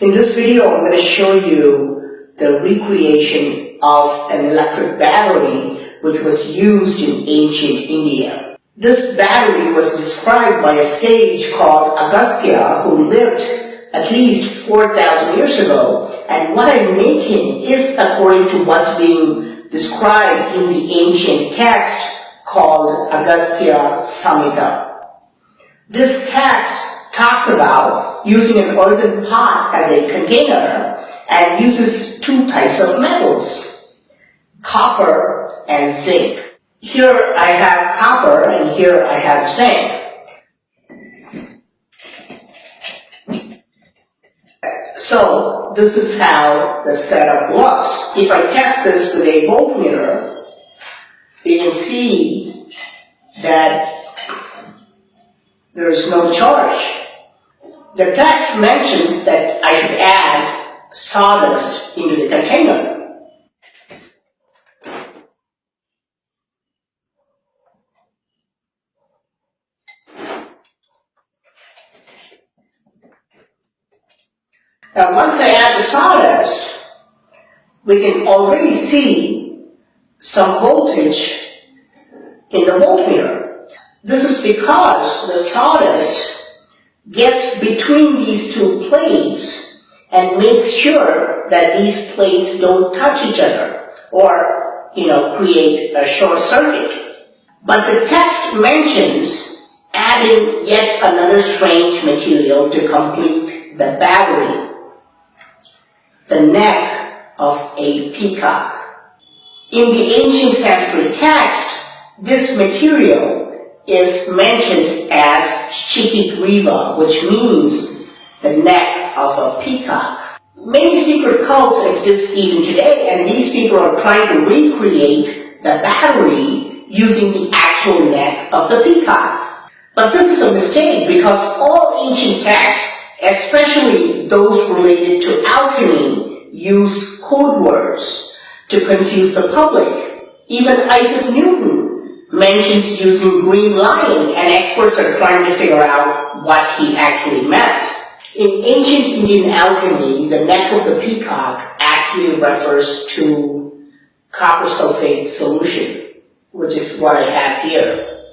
In this video, I'm going to show you the recreation of an electric battery which was used in ancient India. This battery was described by a sage called Agastya who lived at least 4,000 years ago, and what I'm making is according to what's being described in the ancient text called Agastya Samhita. This text talks about using an earthen pot as a container and uses two types of metals, copper and zinc. Here I have copper and here I have zinc. So this is how the setup looks. If I test this with a voltmeter, you can see that there is no charge. The text mentions that I should add sawdust into the container. Now once I add the sawdust, we can already see some voltage in the voltmeter. This is because the sawdust gets between these two plates and makes sure that these plates don't touch each other or, create a short circuit. But the text mentions adding yet another strange material to complete the battery, the neck of a peacock. In the ancient Sanskrit text, this material is mentioned as Shikigriva, which means the neck of a peacock. Many secret cults exist even today, and these people are trying to recreate the battery using the actual neck of the peacock. But this is a mistake because all ancient texts, especially those related to alchemy, use code words to confuse the public. Even Isaac Newton mentions using green lion, and experts are trying to figure out what he actually meant. In ancient Indian alchemy, the neck of the peacock actually refers to copper sulfate solution, which is what I have here.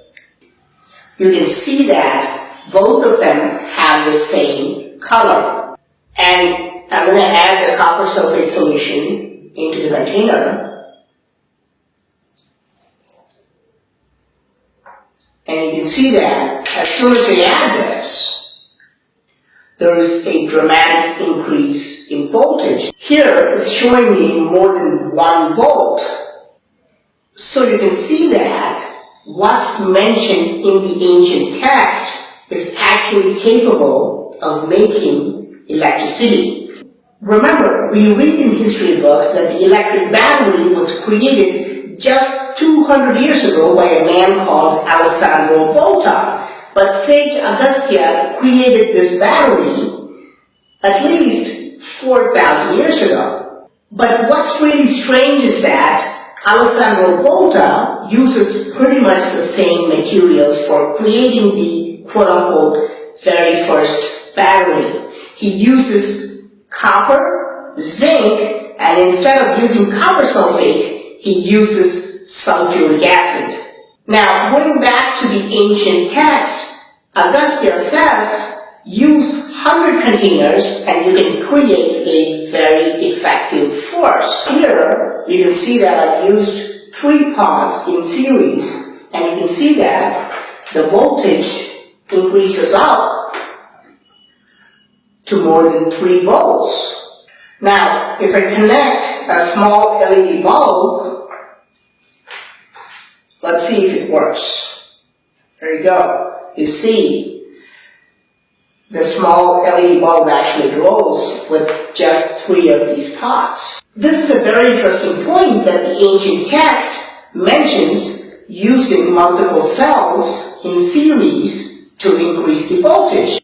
You can see that both of them have the same color. And I'm going to add the copper sulfate solution into the container. And you can see that as soon as I add this, there is a dramatic increase in voltage. Here it's showing me more than 1 volt. So you can see that what's mentioned in the ancient text is actually capable of making electricity. Remember, we read in history books that the electric battery was created just 200 years ago by a man called Alessandro Volta. But sage Agastya created this battery at least 4,000 years ago. But what's really strange is that Alessandro Volta uses pretty much the same materials for creating the quote-unquote very first battery. He uses copper, zinc, and instead of using copper sulfate, he uses sulfuric acid. Now, going back to the ancient text, Agastya says, use 100 containers and you can create a very effective force. Here, you can see that I've used 3 pots in series, and you can see that the voltage increases up to more than 3 volts. Now, if I connect a small LED bulb, let's see if it works. There you go. You see, the small LED bulb actually glows with just 3 of these pots. This is a very interesting point that the ancient text mentions using multiple cells in series to increase the voltage.